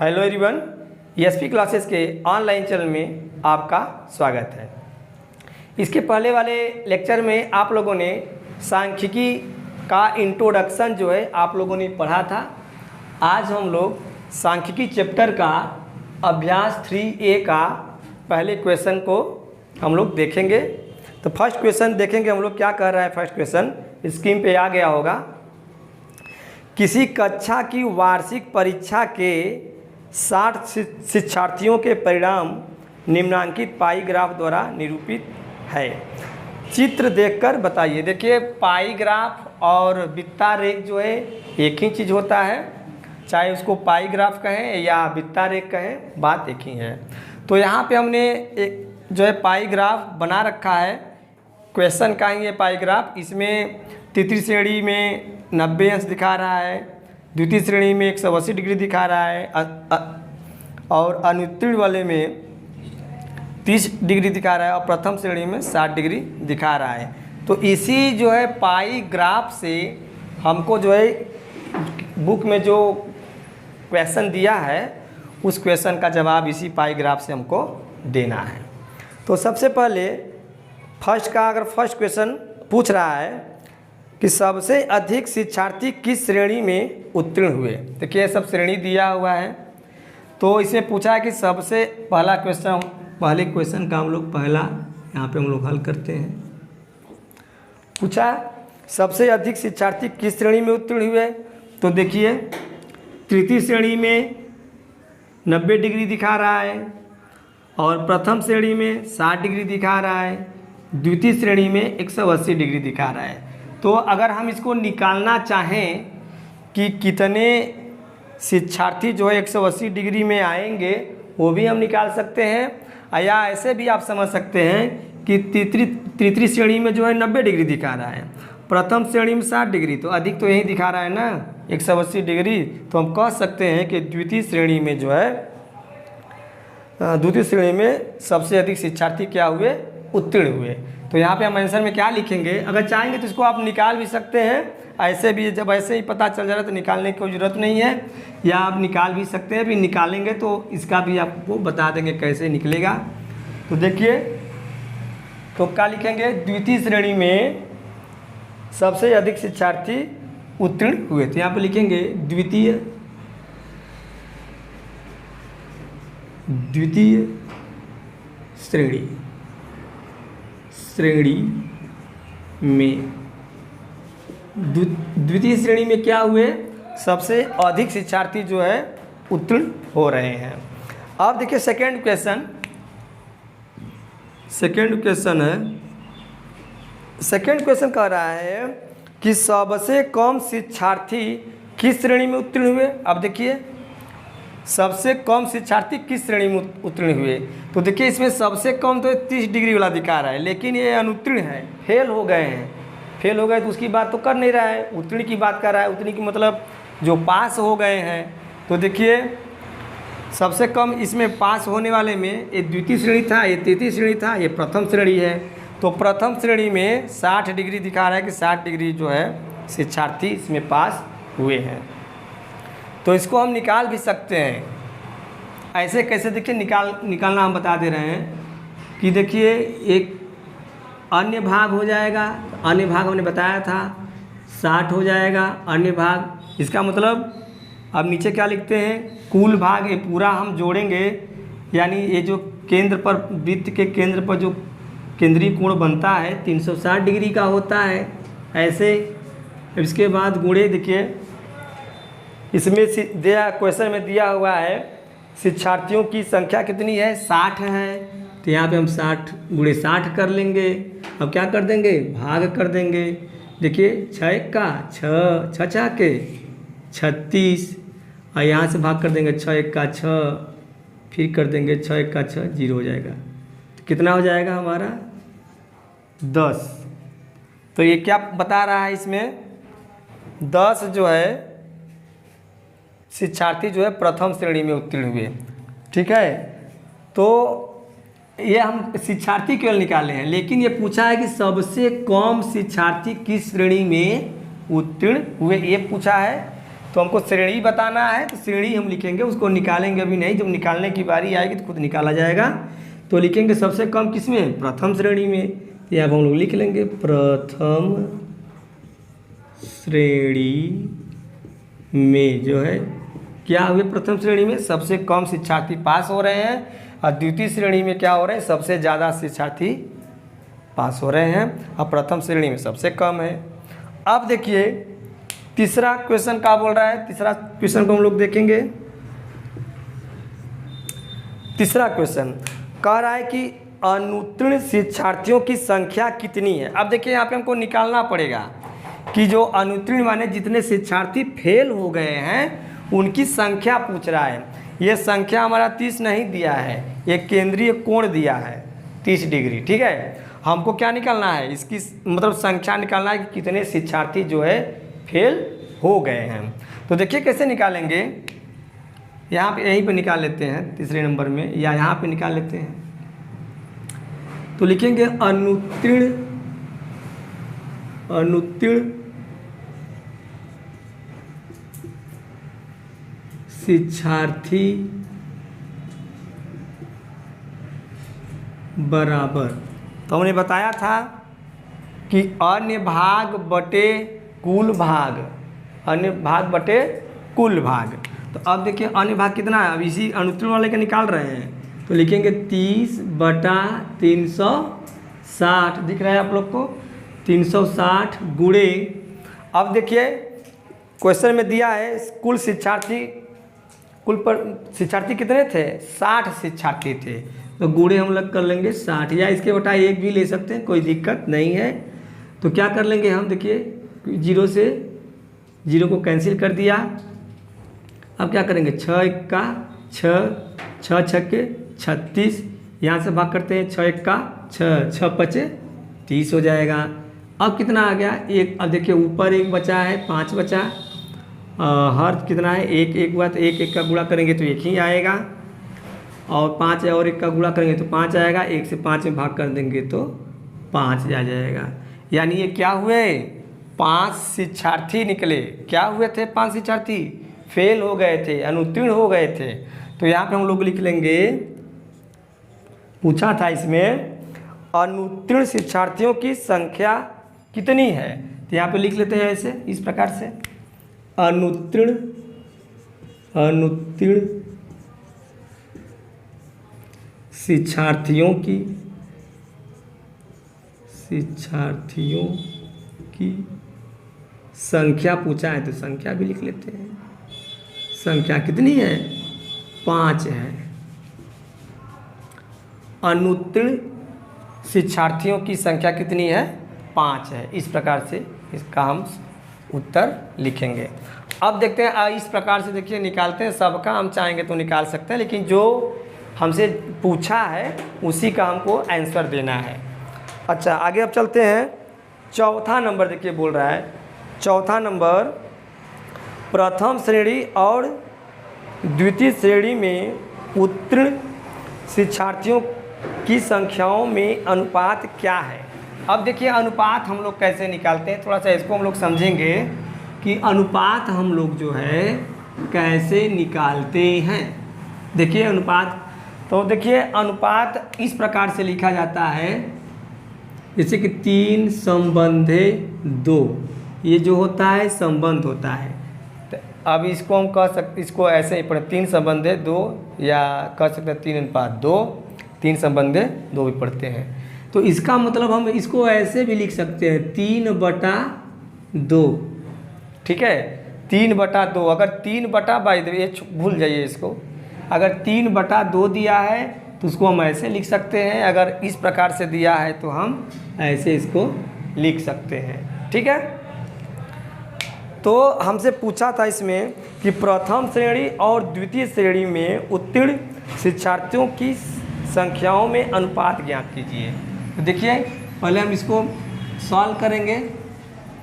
Hello everyone, SP classes के online channel में आपका स्वागत है। इसके पहले वाले लेक्चर में आप लोगों ने सांख्यिकी का इंट्रोडक्शन जो है आप लोगों ने पढ़ा था। आज हम लोग सांख्यिकी चैप्टर का अभ्यास 3A का पहले क्वेश्चन को हम लोग देखेंगे। तो फर्स्ट क्वेश्चन देखेंगे हम लोग क्या कह रहा है। फर्स्ट क्वेश्चन स्क्रीन पे आ गया होगा। किसी कक्षा की वार्षिक परीक्षा के 60 शिक्षार्थियों के परिणाम निम्नांकित पाई ग्राफ द्वारा निरूपित है। चित्र देखकर बताइए। देखिए, पाई ग्राफ और वित्ता रेख जो है एक ही चीज़ होता है, चाहे उसको पाई ग्राफ कहें या वित्ता रेख कहें, बात एक ही है। तो यहाँ पे हमने एक जो है पाई ग्राफ बना रखा है। क्वेश्चन का ही ये पाई ग्राफ। इसमें तृतीय श्रेणी में 90 अंश दिखा रहा है, द्वितीय श्रेणी में 180 डिग्री दिखा रहा है और अनुत्तीर्ण वाले में 30 डिग्री दिखा रहा है और प्रथम श्रेणी में 60 डिग्री दिखा रहा है। तो इसी जो है पाई ग्राफ से हमको जो है बुक में जो क्वेश्चन दिया है उस क्वेश्चन का जवाब इसी पाई ग्राफ से हमको देना है। तो सबसे पहले फर्स्ट क्वेश्चन पूछ रहा है कि सबसे अधिक शिक्षार्थी किस श्रेणी में उत्तीर्ण हुए। देखिए, सब श्रेणी दिया हुआ है। तो इसमें पूछा है कि सबसे पहले क्वेश्चन का हम लोग पहला यहाँ पे हम लोग हल करते हैं। पूछा सबसे अधिक शिक्षार्थी किस श्रेणी में उत्तीर्ण हुए। तो देखिए, तृतीय श्रेणी में 90 डिग्री दिखा रहा है और प्रथम श्रेणी में 60 डिग्री दिखा रहा है, द्वितीय श्रेणी में 180 डिग्री दिखा रहा है। तो अगर हम इसको निकालना चाहें कि कितने शिक्षार्थी जो है 180 डिग्री में आएंगे, वो भी हम निकाल सकते हैं। या ऐसे भी आप समझ सकते हैं कि तृतीय श्रेणी में जो है 90 डिग्री दिखा रहा है, प्रथम श्रेणी में 60 डिग्री, तो अधिक तो यही दिखा रहा है ना 180 डिग्री। तो हम कह सकते हैं कि द्वितीय श्रेणी में सबसे अधिक शिक्षार्थी क्या हुए, उत्तीर्ण हुए। तो यहाँ पे हम आंसर में क्या लिखेंगे। अगर चाहेंगे तो इसको आप निकाल भी सकते हैं, ऐसे भी जब ऐसे ही पता चल जा रहा है तो निकालने की कोई ज़रूरत नहीं है, या आप निकाल भी सकते हैं। भी निकालेंगे तो इसका भी आपको बता देंगे कैसे निकलेगा। तो देखिए, तो क्या लिखेंगे, द्वितीय श्रेणी में सबसे अधिक शिक्षार्थी उत्तीर्ण हुए। तो यहाँ पर लिखेंगे द्वितीय श्रेणी में द्वितीय श्रेणी में क्या हुए, सबसे अधिक शिक्षार्थी जो है उत्तीर्ण हो रहे हैं। अब देखिए सेकंड क्वेश्चन है। सेकंड क्वेश्चन कह रहा है कि सबसे कम शिक्षार्थी किस श्रेणी में उत्तीर्ण हुए। अब देखिए, सबसे कम शिक्षार्थी किस श्रेणी में उत्तीर्ण हुए। तो देखिए, इसमें सबसे कम तो 30 डिग्री वाला दिखा रहा है, लेकिन ये अनुत्तीर्ण है, फेल हो गए हैं। फेल हो गए तो उसकी बात तो कर नहीं रहा है, उत्तीर्ण की बात कर रहा है। उत्तीर्ण की मतलब जो पास हो गए हैं। तो देखिए, सबसे कम इसमें पास होने वाले में ये द्वितीय श्रेणी था, ये तृतीय श्रेणी था, ये प्रथम श्रेणी है। तो प्रथम श्रेणी में 60 डिग्री दिखा रहा है कि 60 डिग्री जो है शिक्षार्थी इसमें पास हुए हैं। तो इसको हम निकाल भी सकते हैं। ऐसे कैसे, देखिए निकालना हम बता दे रहे हैं कि देखिए, एक अन्य भाग हो जाएगा। अन्य भाग हमने बताया था 60 हो जाएगा अन्य भाग। इसका मतलब अब नीचे क्या लिखते हैं, कुल भाग, ये पूरा हम जोड़ेंगे। यानी ये जो केंद्र पर, वृत्त के केंद्र पर जो केंद्रीय कोण बनता है 360 डिग्री का होता है ऐसे। इसके बाद गुणे, देखिए इसमें क्वेश्चन में दिया हुआ है शिक्षार्थियों की संख्या कितनी है, 60 है। तो यहाँ पे हम 60 गुणे 60 कर लेंगे। अब क्या कर देंगे, भाग कर देंगे। देखिए 6 का 6, 6 के 36, और यहाँ से भाग कर देंगे 6 1 का 6, फिर कर देंगे 6 1 का 6, 0 हो जाएगा। तो कितना हो जाएगा हमारा 10। तो ये क्या बता रहा है, इसमें 10 जो है शिक्षार्थी जो है प्रथम श्रेणी में उत्तीर्ण हुए। ठीक है, तो ये हम शिक्षार्थी केवल निकाले हैं, लेकिन ये पूछा है कि सबसे कम शिक्षार्थी किस श्रेणी में उत्तीर्ण हुए, ये पूछा है। तो हमको श्रेणी बताना है, तो श्रेणी हम लिखेंगे, उसको निकालेंगे अभी नहीं, जब निकालने की बारी आएगी तो खुद निकाला जाएगा। तो लिखेंगे सबसे कम किस में, प्रथम श्रेणी में। या अब हम लोग लिख लेंगे प्रथम श्रेणी में जो है क्या हुए, प्रथम श्रेणी में सबसे कम शिक्षार्थी पास हो रहे हैं, और द्वितीय श्रेणी में क्या हो रहे हैं, सबसे ज़्यादा शिक्षार्थी पास हो रहे हैं, और प्रथम श्रेणी में सबसे कम है। अब देखिए तीसरा क्वेश्चन क्या बोल रहा है, तीसरा क्वेश्चन को हम लोग देखेंगे। तीसरा क्वेश्चन कह रहा है कि अनुत्तीर्ण शिक्षार्थियों की संख्या कितनी है। अब देखिए यहाँ पे हमको निकालना पड़ेगा कि जो अनुत्तीर्ण माने जितने शिक्षार्थी फेल हो गए हैं उनकी संख्या पूछ रहा है। ये संख्या हमारा 30 नहीं दिया है, एक केंद्रीय कोण दिया है 30 डिग्री, ठीक है। हमको क्या निकालना है, इसकी मतलब संख्या निकालना है कि कितने शिक्षार्थी जो है फेल हो गए हैं। तो देखिए कैसे निकालेंगे, यहाँ पे यहीं पे निकाल लेते हैं तीसरे नंबर में, या यहाँ पे निकाल लेते हैं। तो लिखेंगे अनुत्तीर्ण शिक्षार्थी बराबर, तो हमने बताया था कि अन्य भाग बटे कुल भाग, अन्य भाग बटे कुल भाग। तो अब देखिए अन्य भाग कितना है, अब इसी अनुत्तीर्ण वाले का निकाल रहे हैं। तो लिखेंगे 30/360, दिख रहा है आप लोग को, 360 गुणे, अब देखिए क्वेश्चन में दिया है कुल शिक्षार्थी, कुल पर शिक्षार्थी कितने थे, 60 शिक्षार्थी थे, तो गुणे हम लोग कर लेंगे 60, या इसके बटा 1 भी ले सकते हैं, कोई दिक्कत नहीं है। तो क्या कर लेंगे हम, देखिए 0 से 0 को कैंसिल कर दिया। अब क्या करेंगे, 6 1 6, 6 6 36, यहाँ से भाग करते हैं, 6 1 6, 6 5 30 हो जाएगा। अब कितना आ गया, एक, अब देखिए ऊपर 1 बचा है, 5 बचा, हर कितना है 1 1 हुआ, तो 1 1 का गुणा करेंगे तो 1 ही आएगा, और 5 और 1 का गुणा करेंगे तो 5 आएगा, 1 से 5 में भाग कर देंगे तो 5 आ जाएगा। यानी ये क्या हुए, 5 शिक्षार्थी निकले। क्या हुए थे, 5 शिक्षार्थी फेल हो गए थे, अनुत्तीर्ण हो गए थे। तो यहाँ पे हम लोग लिख लेंगे, पूछा था इसमें अनुत्तीर्ण शिक्षार्थियों की संख्या कितनी है, तो यहाँ पे लिख लेते हैं ऐसे, इस प्रकार से, अनुत्तीर्ण शिक्षार्थियों की संख्या पूछा है, तो संख्या भी लिख लेते हैं। संख्या कितनी है, 5 है। अनुत्तीर्ण शिक्षार्थियों की संख्या कितनी है, 5 है। इस प्रकार से इसका हम उत्तर लिखेंगे। अब देखते हैं, इस प्रकार से देखिए निकालते हैं, सबका हम चाहेंगे तो निकाल सकते हैं, लेकिन जो हमसे पूछा है उसी का हमको आंसर देना है। अच्छा आगे अब चलते हैं, चौथा नंबर देखिए बोल रहा है, चौथा नंबर, प्रथम श्रेणी और द्वितीय श्रेणी में उत्तीर्ण शिक्षार्थियों की संख्याओं में अनुपात क्या है। अब देखिए अनुपात हम लोग कैसे निकालते हैं, थोड़ा सा इसको हम लोग समझेंगे कि अनुपात हम लोग जो है कैसे निकालते हैं। देखिए अनुपात, तो देखिए अनुपात इस प्रकार से लिखा जाता है, जैसे कि 3 संबंधे 2, ये जो होता है संबंध होता है। तो अब इसको हम कह सकते, इसको ऐसे ही पढ़े, 3 संबंधे 2, या कह सकते हैं 3:2, 3 संबंधे 2 भी पढ़ते हैं। तो इसका मतलब हम इसको ऐसे भी लिख सकते हैं, 3/2, ठीक है, 3/2। अगर 3/2, ये भूल जाइए इसको, अगर 3/2 दिया है तो उसको हम ऐसे लिख सकते हैं, अगर इस प्रकार से दिया है तो हम ऐसे इसको लिख सकते हैं, ठीक है। तो हमसे पूछा था इसमें कि प्रथम श्रेणी और द्वितीय श्रेणी में उत्तीर्ण शिक्षार्थियों की संख्याओं में अनुपात ज्ञात कीजिए। तो देखिए पहले हम इसको सॉल्व करेंगे।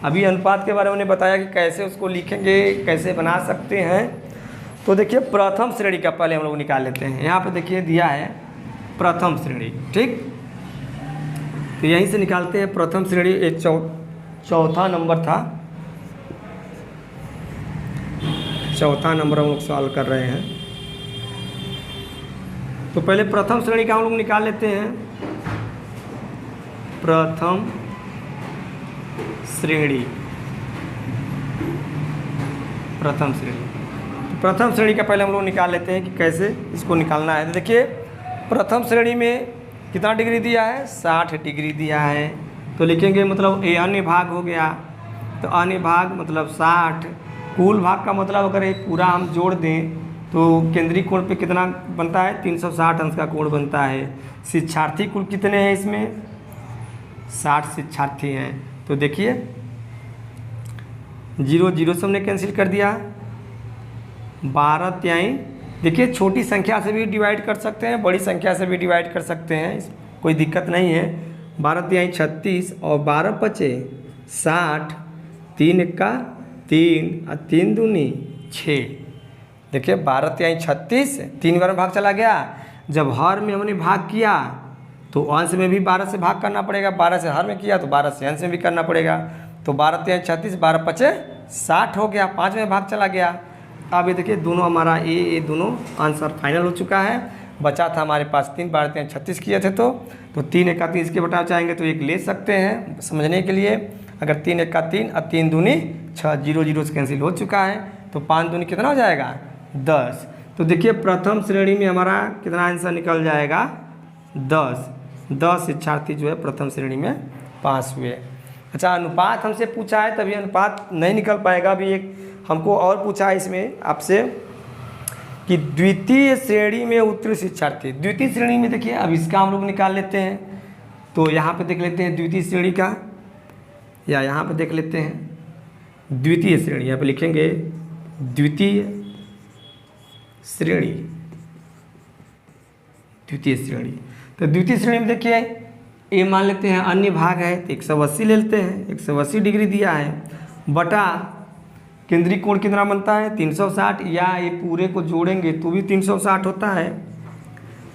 अभी अनुपात के बारे में उन्हें बताया कि कैसे उसको लिखेंगे, कैसे बना सकते हैं। तो देखिए प्रथम श्रेणी का पहले हम लोग निकाल लेते हैं। यहाँ पे देखिए दिया है प्रथम श्रेणी, ठीक, तो यहीं से निकालते हैं प्रथम श्रेणी। एक चौथा नंबर था, चौथा नंबर हम लोग सॉल्व कर रहे हैं। तो पहले प्रथम श्रेणी का हम लोग निकाल लेते हैं। प्रथम श्रेणी, प्रथम श्रेणी, प्रथम श्रेणी का पहले हम लोग निकाल लेते हैं कि कैसे इसको निकालना है। तो देखिए प्रथम श्रेणी में कितना डिग्री दिया है, 60 डिग्री दिया है। तो लिखेंगे मतलब ए अन्य भाग हो गया, तो अन्य भाग मतलब 60, कुल भाग का मतलब अगर ये पूरा हम जोड़ दें तो केंद्रीय कोण पे कितना बनता है, 360 अंश का कोण बनता है। शिक्षार्थी कुल कितने हैं इसमें, 60 शिक्षार्थी हैं। तो देखिए 0 0 से हमने कैंसिल कर दिया, 12 त्याई, देखिए छोटी संख्या से भी डिवाइड कर सकते हैं, बड़ी संख्या से भी डिवाइड कर सकते हैं, कोई दिक्कत नहीं है। 12 त्याई 36 और 12 पचे 60, 3 एक्का 3 और 3 दूनी 6। देखिए 12 त्याई 36, 3 बार में भाग चला गया। जब हर में हमने भाग किया तो अंश में भी 12 से भाग करना पड़ेगा, 12 से हर में किया तो 12 से अंश में भी करना पड़ेगा। तो 12 त्याई 36, 12 पचे 60 हो गया, 5 में भाग चला गया। अब ये देखिए दोनों हमारा ये दोनों आंसर फाइनल हो चुका है। बचा था हमारे पास 3, 12 त्याई 36 किए थे तो 3 एक्का 3 इसके बटाव चाहेंगे तो एक ले सकते हैं समझने के लिए। अगर 3 एक्का 3 और 3 दूनी 6, 0 0 से कैंसिल हो चुका है। तो 5 दूनी कितना हो जाएगा, 10। तो देखिए प्रथम श्रेणी में हमारा कितना आंसर निकल जाएगा, 10 शिक्षार्थी जो है प्रथम श्रेणी में पास हुए। अच्छा अनुपात हमसे पूछा है, तभी अनुपात नहीं निकल पाएगा। अभी एक हमको और पूछा है इसमें आपसे कि द्वितीय श्रेणी में उत्तीर्ण शिक्षार्थी, द्वितीय श्रेणी में देखिए अब इसका हम लोग निकाल लेते हैं। तो यहाँ पे देख लेते हैं द्वितीय श्रेणी का, या यहाँ पे देख लेते हैं द्वितीय श्रेणी, यहाँ पे लिखेंगे द्वितीय श्रेणी, द्वितीय श्रेणी। तो द्वितीय श्रेणी में देखिए ये मान लेते हैं अन्य भाग है तो 180 ले लेते हैं, 180 डिग्री दिया है, बटा केंद्रीय कोण कितना बनता है 360, या ये पूरे को जोड़ेंगे तो भी 360 होता है।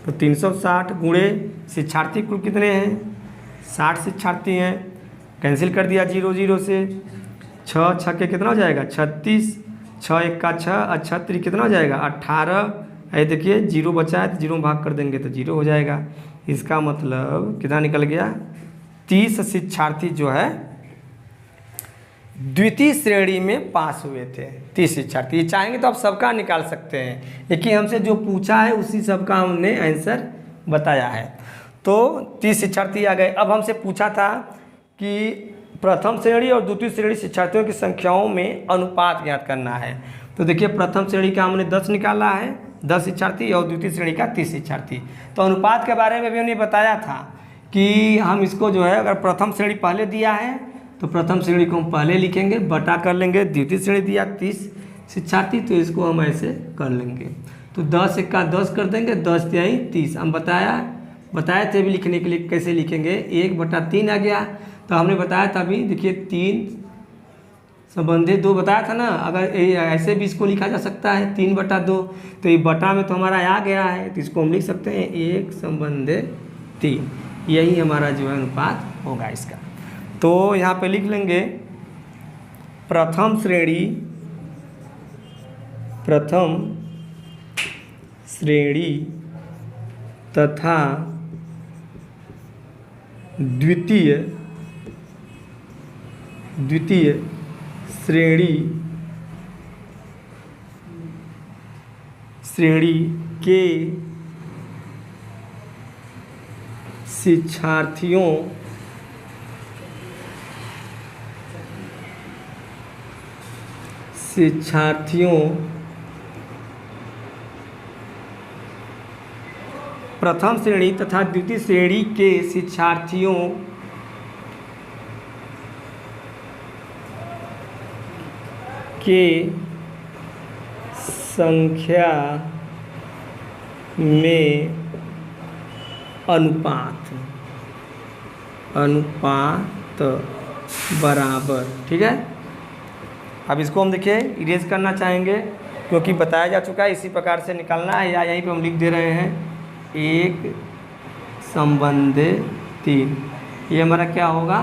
तो 360 गुणे शिक्षार्थी कुल कितने हैं, 60 शिक्षार्थी हैं, कैंसिल कर दिया 0 0 से, 6 6 के कितना हो जाएगा 36, 6 एक्का 6 और 36 कितना हो जाएगा 18। ये देखिए 0 बचा है तो 0 में भाग कर देंगे तो 0 हो जाएगा। इसका मतलब कितना निकल गया, 30 शिक्षार्थी जो है द्वितीय श्रेणी में पास हुए थे, 30 शिक्षार्थी। ये चाहेंगे तो आप सबका निकाल सकते हैं, लेकिन हमसे जो पूछा है उसी सबका हमने आंसर बताया है। तो 30 शिक्षार्थी आ गए। अब हमसे पूछा था कि प्रथम श्रेणी और द्वितीय श्रेणी शिक्षार्थियों की संख्याओं में अनुपात ज्ञात करना है। तो देखिए प्रथम श्रेणी का हमने 10 निकाला है, 10 शिक्षार्थी, और द्वितीय श्रेणी का 30 शिक्षार्थी। तो अनुपात के बारे में भी हमने बताया था कि हम इसको जो है अगर प्रथम श्रेणी पहले दिया है तो प्रथम श्रेणी को हम पहले लिखेंगे, बटा कर लेंगे, द्वितीय श्रेणी दिया 30 शिक्षार्थी तो इसको हम ऐसे कर लेंगे। तो 10 एक्का 10 कर देंगे, 10 त्याई 30। हम बताए थे भी लिखने के लिए कैसे लिखेंगे, 1/3 आ गया। तो हमने बताया था अभी देखिए 3 संबंधित 2 बताया था ना, अगर ऐसे भी इसको लिखा जा सकता है 3/2। तो ये बटा में तो हमारा आ गया है तो इसको हम लिख सकते हैं 1 संबंधित 3। यही हमारा जो है अनुपात होगा इसका। तो यहाँ पे लिख लेंगे प्रथम श्रेणी तथा द्वितीय श्रेणी के शिक्षार्थियों प्रथम श्रेणी तथा द्वितीय श्रेणी के शिक्षार्थियों के संख्या में अनुपात बराबर। ठीक है, अब इसको हम देखिए इरेज करना चाहेंगे क्योंकि बताया जा चुका है, इसी प्रकार से निकालना है। या यहीं पे हम लिख दे रहे हैं 1 संबंधित 3, ये हमारा क्या होगा